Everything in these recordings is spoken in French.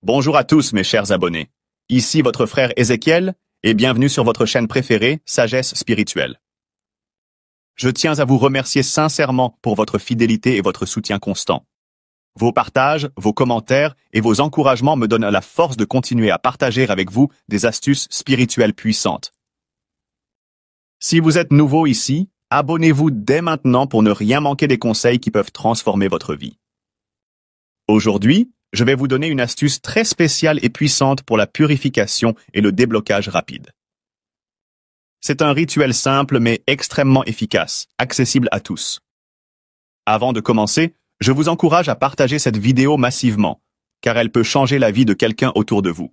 Bonjour à tous mes chers abonnés. Ici votre frère Ézéchiel et bienvenue sur votre chaîne préférée, Sagesse Spirituelle. Je tiens à vous remercier sincèrement pour votre fidélité et votre soutien constant. Vos partages, vos commentaires et vos encouragements me donnent la force de continuer à partager avec vous des astuces spirituelles puissantes. Si vous êtes nouveau ici, abonnez-vous dès maintenant pour ne rien manquer des conseils qui peuvent transformer votre vie. Aujourd'hui, je vais vous donner une astuce très spéciale et puissante pour la purification et le déblocage rapide. C'est un rituel simple mais extrêmement efficace, accessible à tous. Avant de commencer, je vous encourage à partager cette vidéo massivement, car elle peut changer la vie de quelqu'un autour de vous.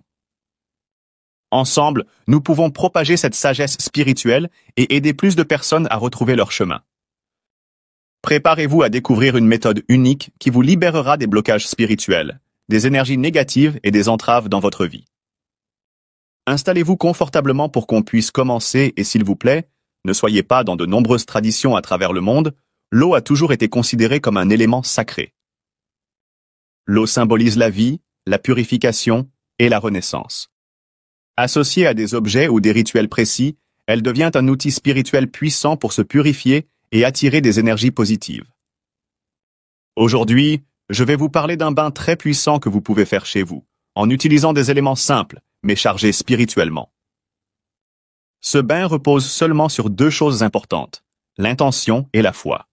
Ensemble, nous pouvons propager cette sagesse spirituelle et aider plus de personnes à retrouver leur chemin. Préparez-vous à découvrir une méthode unique qui vous libérera des blocages spirituels, des énergies négatives et des entraves dans votre vie. Installez-vous confortablement pour qu'on puisse commencer et s'il vous plaît, ne soyez pas dans de nombreuses traditions à travers le monde, l'eau a toujours été considérée comme un élément sacré. L'eau symbolise la vie, la purification et la renaissance. Associée à des objets ou des rituels précis, elle devient un outil spirituel puissant pour se purifier et attirer des énergies positives. Aujourd'hui, je vais vous parler d'un bain très puissant que vous pouvez faire chez vous, en utilisant des éléments simples, mais chargés spirituellement. Ce bain repose seulement sur deux choses importantes, l'intention et la foi.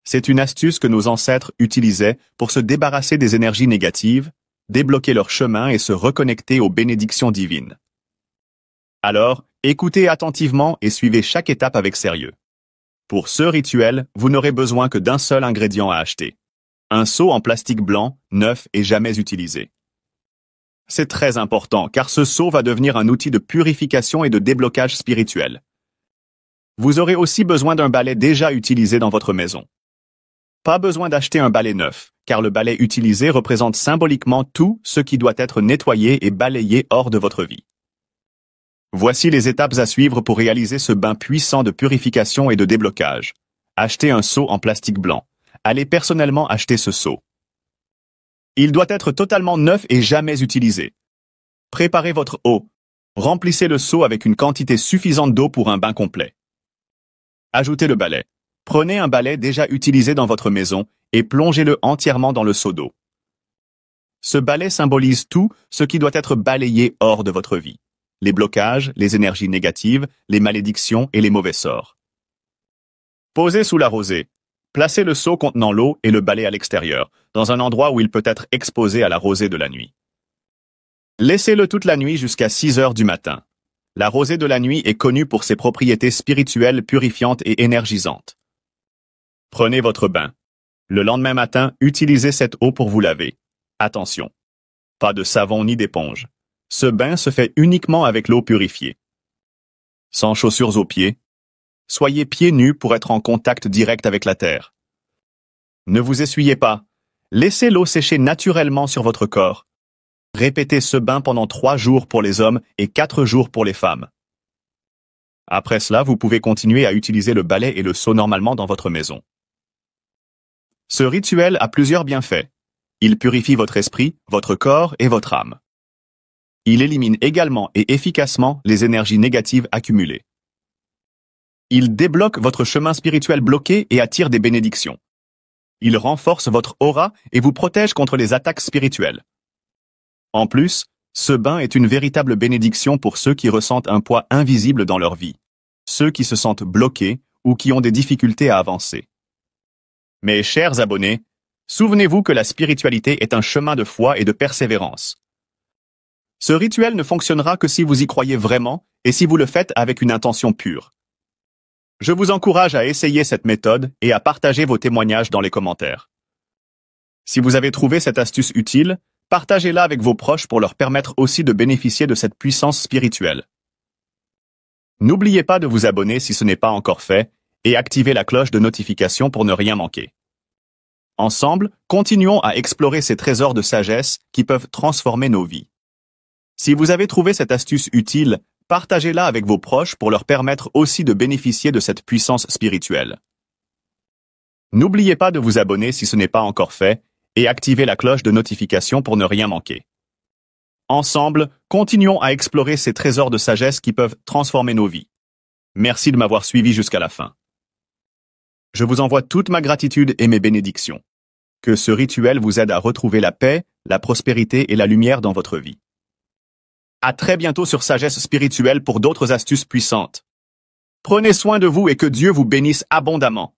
C'est une astuce que nos ancêtres utilisaient pour se débarrasser des énergies négatives, débloquer leur chemin et se reconnecter aux bénédictions divines. Alors, écoutez attentivement et suivez chaque étape avec sérieux. Pour ce rituel, vous n'aurez besoin que d'un seul ingrédient à acheter. Un seau en plastique blanc, neuf et jamais utilisé. C'est très important car ce seau va devenir un outil de purification et de déblocage spirituel. Vous aurez aussi besoin d'un balai déjà utilisé dans votre maison. Pas besoin d'acheter un balai neuf, car le balai utilisé représente symboliquement tout ce qui doit être nettoyé et balayé hors de votre vie. Voici les étapes à suivre pour réaliser ce bain puissant de purification et de déblocage. Achetez un seau en plastique blanc. Allez personnellement acheter ce seau. Il doit être totalement neuf et jamais utilisé. Préparez votre eau. Remplissez le seau avec une quantité suffisante d'eau pour un bain complet. Ajoutez le balai. Prenez un balai déjà utilisé dans votre maison et plongez-le entièrement dans le seau d'eau. Ce balai symbolise tout ce qui doit être balayé hors de votre vie. Les blocages, les énergies négatives, les malédictions et les mauvais sorts. Posez sous la rosée. Placez le seau contenant l'eau et le balai à l'extérieur, dans un endroit où il peut être exposé à la rosée de la nuit. Laissez-le toute la nuit jusqu'à 6 heures du matin. La rosée de la nuit est connue pour ses propriétés spirituelles purifiantes et énergisantes. Prenez votre bain. Le lendemain matin, utilisez cette eau pour vous laver. Attention, pas de savon ni d'éponge. Ce bain se fait uniquement avec l'eau purifiée. Sans chaussures aux pieds. Soyez pieds nus pour être en contact direct avec la terre. Ne vous essuyez pas. Laissez l'eau sécher naturellement sur votre corps. Répétez ce bain pendant 3 jours pour les hommes et 4 jours pour les femmes. Après cela, vous pouvez continuer à utiliser le balai et le seau normalement dans votre maison. Ce rituel a plusieurs bienfaits. Il purifie votre esprit, votre corps et votre âme. Il élimine également et efficacement les énergies négatives accumulées. Il débloque votre chemin spirituel bloqué et attire des bénédictions. Il renforce votre aura et vous protège contre les attaques spirituelles. En plus, ce bain est une véritable bénédiction pour ceux qui ressentent un poids invisible dans leur vie, ceux qui se sentent bloqués ou qui ont des difficultés à avancer. Mes chers abonnés, souvenez-vous que la spiritualité est un chemin de foi et de persévérance. Ce rituel ne fonctionnera que si vous y croyez vraiment et si vous le faites avec une intention pure. Je vous encourage à essayer cette méthode et à partager vos témoignages dans les commentaires. Si vous avez trouvé cette astuce utile, partagez-la avec vos proches pour leur permettre aussi de bénéficier de cette puissance spirituelle. N'oubliez pas de vous abonner si ce n'est pas encore fait et activez la cloche de notification pour ne rien manquer. Ensemble, continuons à explorer ces trésors de sagesse qui peuvent transformer nos vies. Si vous avez trouvé cette astuce utile, partagez-la avec vos proches pour leur permettre aussi de bénéficier de cette puissance spirituelle. N'oubliez pas de vous abonner si ce n'est pas encore fait et activez la cloche de notification pour ne rien manquer. Ensemble, continuons à explorer ces trésors de sagesse qui peuvent transformer nos vies. Merci de m'avoir suivi jusqu'à la fin. Je vous envoie toute ma gratitude et mes bénédictions. Que ce rituel vous aide à retrouver la paix, la prospérité et la lumière dans votre vie. À très bientôt sur Sagesse Spirituelle pour d'autres astuces puissantes. Prenez soin de vous et que Dieu vous bénisse abondamment.